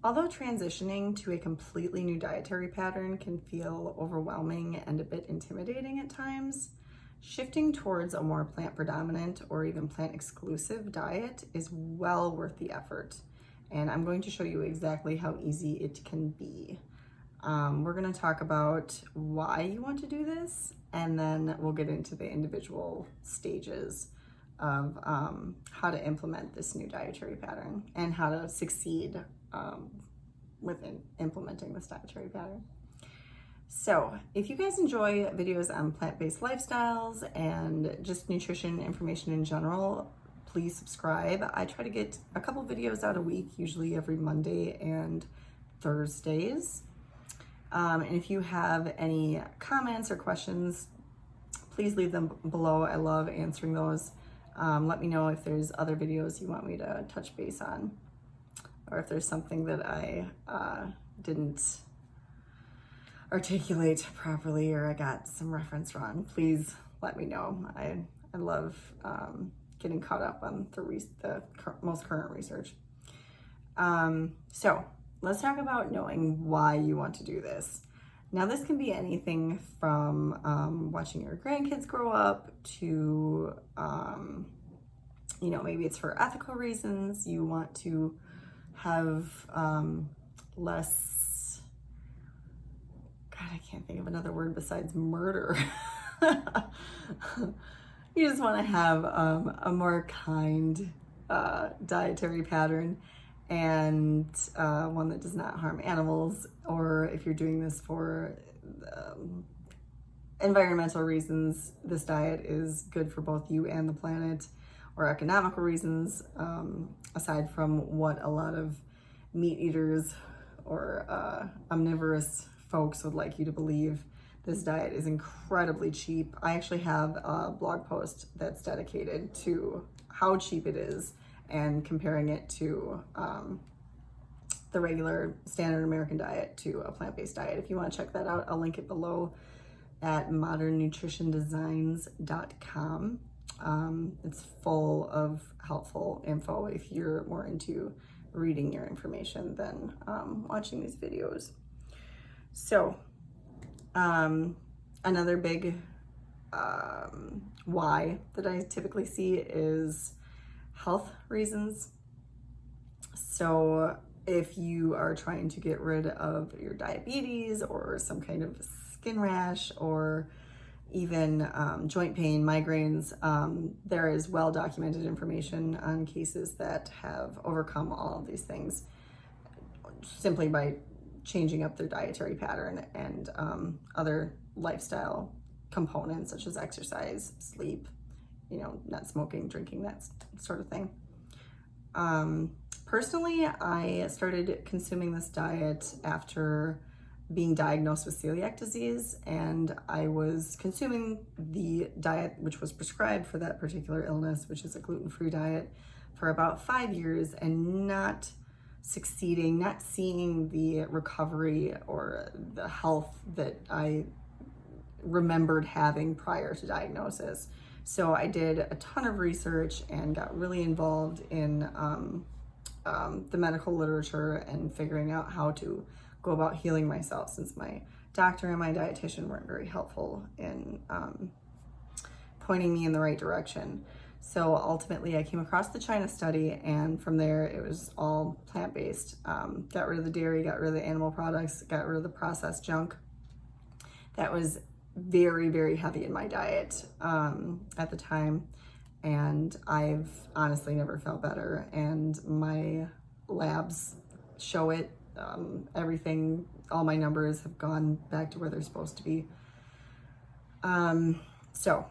Although transitioning to a completely new dietary pattern can feel overwhelming and a bit intimidating at times, shifting towards a more plant predominant or even plant exclusive diet is well worth the effort. And I'm going to show you exactly how easy it can be. We're going to talk about why you want to do this, and then we'll get into the individual stages of how to implement this new dietary pattern and how to succeed within implementing this dietary pattern. So if you guys enjoy videos on plant-based lifestyles and just nutrition information in general, please subscribe. I try to get a couple videos out a week, usually every Monday and Thursdays. And if you have any comments or questions, please leave them below. I love answering those. Let me know if there's other videos you want me to touch base on, or if there's something that I didn't articulate properly or I got some reference wrong. Please let me know. I love getting caught up on the most current research. So let's talk about knowing why you want to do this. Now, this can be anything from watching your grandkids grow up to, maybe it's for ethical reasons. You want to have less, God, I can't think of another word besides murder. You just want to have a more kind dietary pattern, and one that does not harm animals, or if you're doing this for environmental reasons, this diet is good for both you and the planet, or economical reasons, aside from what a lot of meat eaters or omnivorous folks would like you to believe. This diet is incredibly cheap. I actually have a blog post that's dedicated to how cheap it is and comparing it to the regular standard American diet to a plant-based diet. If you want to check that out, I'll link it below at modernnutritiondesigns.com. It's full of helpful info if you're more into reading your information than watching these videos. So another big why that I typically see is health reasons. So if you are trying to get rid of your diabetes or some kind of skin rash or even joint pain, migraines, there is well-documented information on cases that have overcome all of these things simply by changing up their dietary pattern and other lifestyle components such as exercise, sleep, not smoking, drinking, that sort of thing. Personally, I started consuming this diet after being diagnosed with celiac disease, and I was consuming the diet which was prescribed for that particular illness, which is a gluten-free diet, for about 5 years and not succeeding, not seeing the recovery or the health that I remembered having prior to diagnosis. So I did a ton of research and got really involved in the medical literature and figuring out how to go about healing myself, since my doctor and my dietitian weren't very helpful in pointing me in the right direction. So ultimately I came across the China study, and from there it was all plant-based. Got rid of the dairy, got rid of the animal products, got rid of the processed junk. That was very, very heavy in my diet at the time, and I've honestly never felt better, and my labs show it. Everything, all my numbers have gone back to where they're supposed to be. So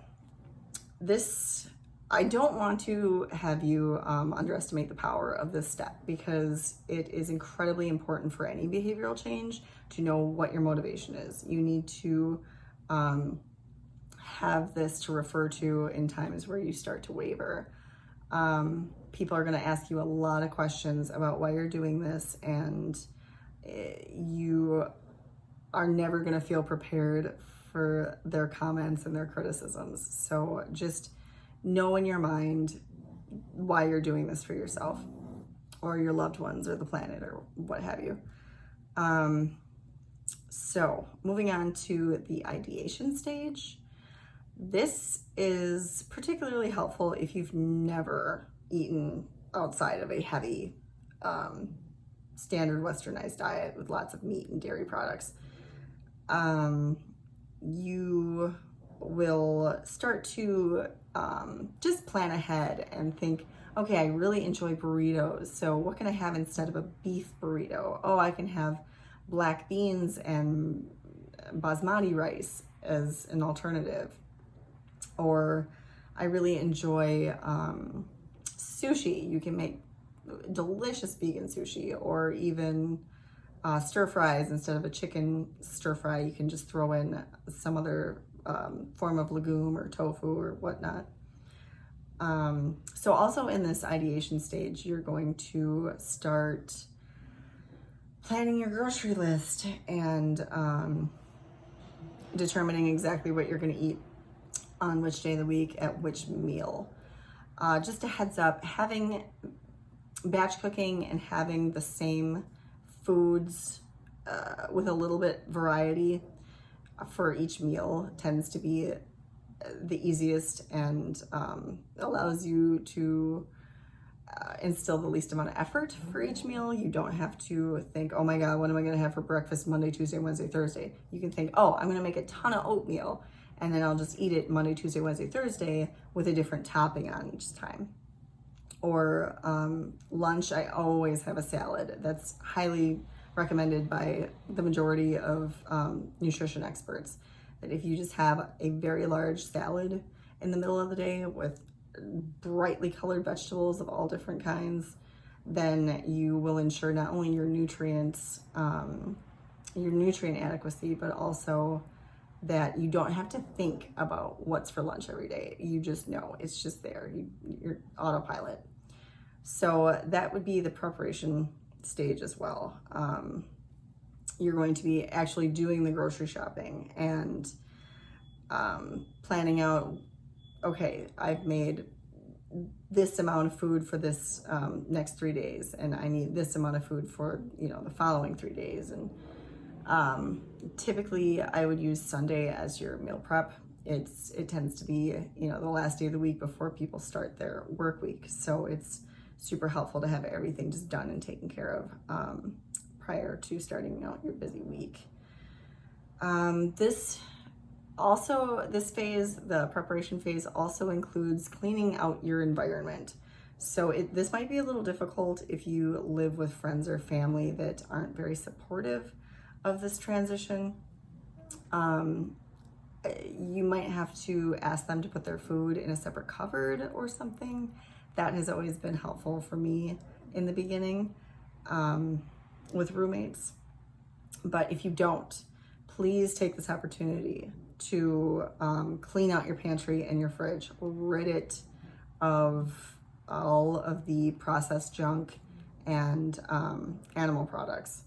this, I don't want to have you underestimate the power of this step, because it is incredibly important for any behavioral change to know what your motivation is. You need to have this to refer to in times where you start to waver. People are going to ask you a lot of questions about why you're doing this, and you are never going to feel prepared for their comments and their criticisms. So just know in your mind why you're doing this for yourself. or your loved ones or the planet or what have you. So moving on to the ideation stage. This is particularly helpful if you've never eaten outside of a heavy, standard westernized diet with lots of meat and dairy products. You will start to just plan ahead and think, okay, I really enjoy burritos, so what can I have instead of a beef burrito? Oh, I can have black beans and basmati rice as an alternative. Or I really enjoy sushi. You can make delicious vegan sushi, or even stir fries. Instead of a chicken stir fry, you can just throw in some other form of legume or tofu or whatnot. So also in this ideation stage, you're going to start planning your grocery list and determining exactly what you're going to eat on which day of the week at which meal. Just a heads up, having batch cooking and having the same foods with a little bit variety for each meal tends to be the easiest and allows you to instill the least amount of effort for each meal. You don't have to think, oh my God, what am I gonna have for breakfast Monday, Tuesday, Wednesday, Thursday? You can think, oh, I'm gonna make a ton of oatmeal and then I'll just eat it Monday, Tuesday, Wednesday, Thursday with a different topping on each time. Or lunch, I always have a salad. That's highly recommended by the majority of nutrition experts. That if you just have a very large salad in the middle of the day with brightly colored vegetables of all different kinds, then you will ensure not only your nutrients, your nutrient adequacy, but also that you don't have to think about what's for lunch every day. You just know, it's just there, you're autopilot. So that would be the preparation stage as well. You're going to be actually doing the grocery shopping and planning out, okay, I've made this amount of food for this next 3 days, and I need this amount of food for, the following 3 days. And typically I would use Sunday as your meal prep. It tends to be, the last day of the week before people start their work week. So it's super helpful to have everything just done and taken care of prior to starting out your busy week. This phase, the preparation phase, also includes cleaning out your environment. So this might be a little difficult if you live with friends or family that aren't very supportive of this transition. You might have to ask them to put their food in a separate cupboard or something. That has always been helpful for me in the beginning with roommates. But if you don't, please take this opportunity to clean out your pantry and your fridge. Rid it of all of the processed junk and animal products.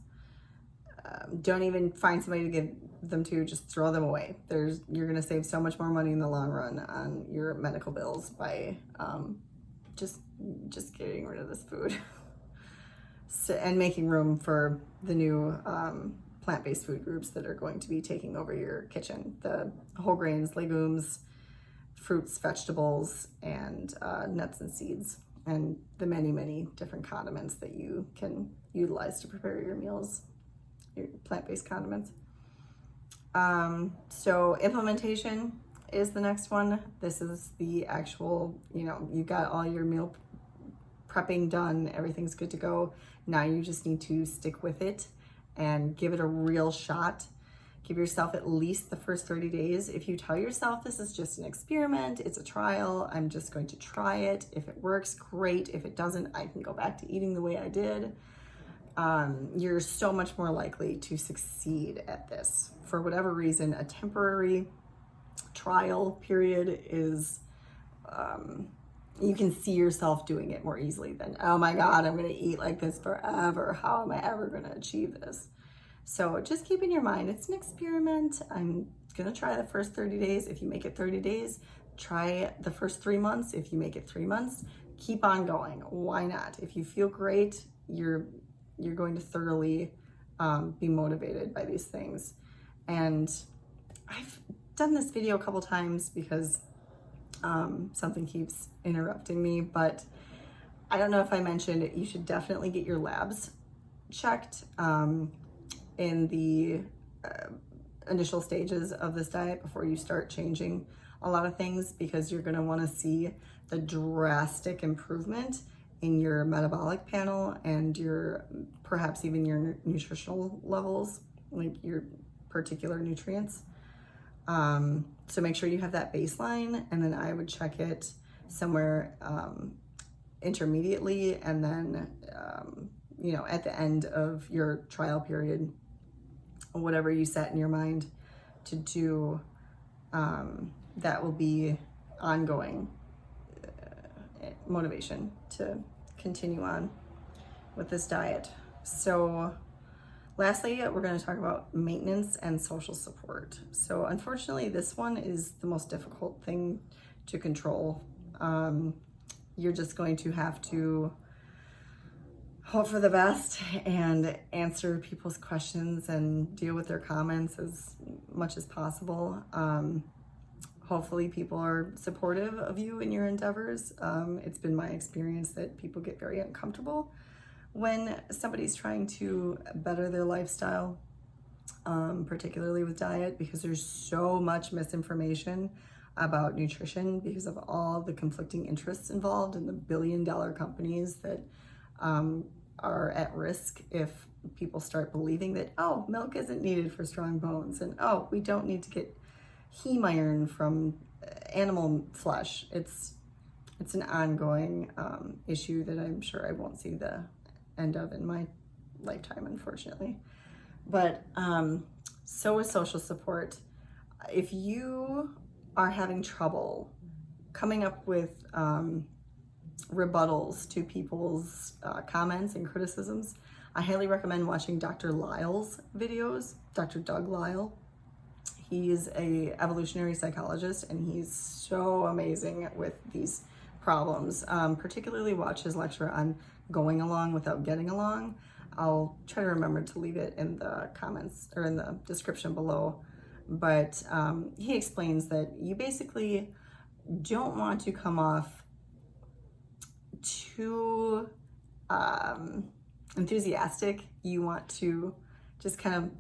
Don't even find somebody to give them to, just throw them away. You're gonna save so much more money in the long run on your medical bills by just getting rid of this food. And making room for the new plant-based food groups that are going to be taking over your kitchen. The whole grains, legumes, fruits, vegetables, and nuts and seeds, and the many, many different condiments that you can utilize to prepare your meals, your plant-based condiments. So implementation is the next one. This is the actual, you got all your meal prepping done, everything's good to go. Now you just need to stick with it and give it a real shot. Give yourself at least the first 30 days. If you tell yourself this is just an experiment, it's a trial, I'm just going to try it. If it works, great. If it doesn't, I can go back to eating the way I did. You're so much more likely to succeed at this. For whatever reason, a temporary trial period is, you can see yourself doing it more easily than, oh my God, I'm gonna eat like this forever. How am I ever gonna achieve this? So just keep in your mind, it's an experiment. I'm gonna try the first 30 days. If you make it 30 days, try the first 3 months. If you make it 3 months, keep on going. Why not? If you feel great, you're going to thoroughly be motivated by these things. And I've done this video a couple times because something keeps interrupting me, but I don't know if I mentioned it, you should definitely get your labs checked in the initial stages of this diet before you start changing a lot of things, because you're going to want to see the drastic improvement in your metabolic panel and your perhaps even your nutritional levels, like your particular nutrients. So make sure you have that baseline, and then I would check it somewhere intermediately, and then you know, at the end of your trial period, whatever you set in your mind to do, that will be ongoing motivation to continue on with this diet. So lastly, we're going to talk about maintenance and social support. So unfortunately, this one is the most difficult thing to control. You're just going to have to hope for the best and answer people's questions and deal with their comments as much as possible. Hopefully people are supportive of you in your endeavors. It's been my experience that people get very uncomfortable when somebody's trying to better their lifestyle, particularly with diet, because there's so much misinformation about nutrition because of all the conflicting interests involved in the billion-dollar companies that are at risk if people start believing that, oh, milk isn't needed for strong bones, and oh, we don't need to get heme iron from animal flesh. It's an ongoing issue that I'm sure I won't see the end of in my lifetime, unfortunately. But so with social support, if you are having trouble coming up with rebuttals to people's comments and criticisms, I highly recommend watching Dr. Lyle's videos, Dr. Doug Lyle. He's a evolutionary psychologist, and he's so amazing with these problems. Particularly watch his lecture on going along without getting along. I'll try to remember to leave it in the comments or in the description below. But he explains that you basically don't want to come off too enthusiastic. You want to just kind of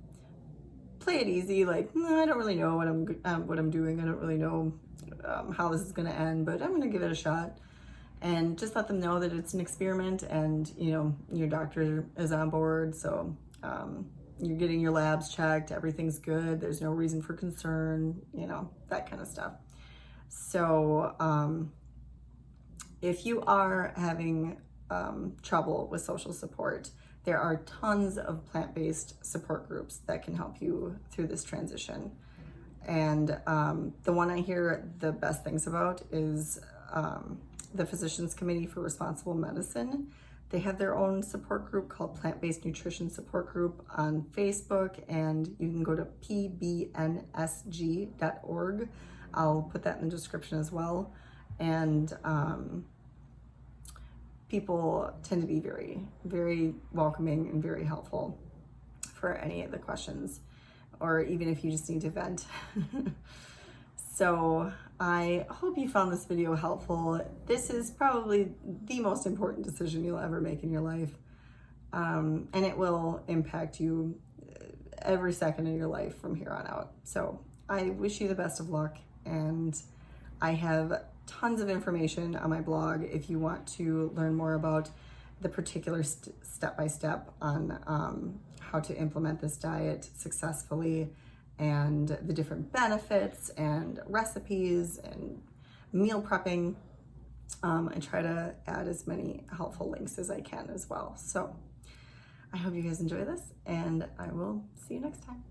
play it easy, like, I don't really know what I'm doing. I don't really know how this is going to end, but I'm going to give it a shot. And just let them know that it's an experiment, and you know, your doctor is on board, so you're getting your labs checked, everything's good, there's no reason for concern, you know, that kind of stuff. So if you are having trouble with social support, there are tons of plant-based support groups that can help you through this transition. And the one I hear the best things about is the Physicians Committee for Responsible Medicine. They have their own support group called Plant-Based Nutrition Support Group on Facebook, and you can go to pbnsg.org. I'll put that in the description as well. And people tend to be very, very welcoming and very helpful for any of the questions, or even if you just need to vent. So I hope you found this video helpful. This is probably the most important decision you'll ever make in your life. And it will impact you every second of your life from here on out. So I wish you the best of luck, and I have tons of information on my blog if you want to learn more about the particular step-by-step on how to implement this diet successfully, and the different benefits and recipes and meal prepping. I try to add as many helpful links as I can as well. So I hope you guys enjoy this, and I will see you next time.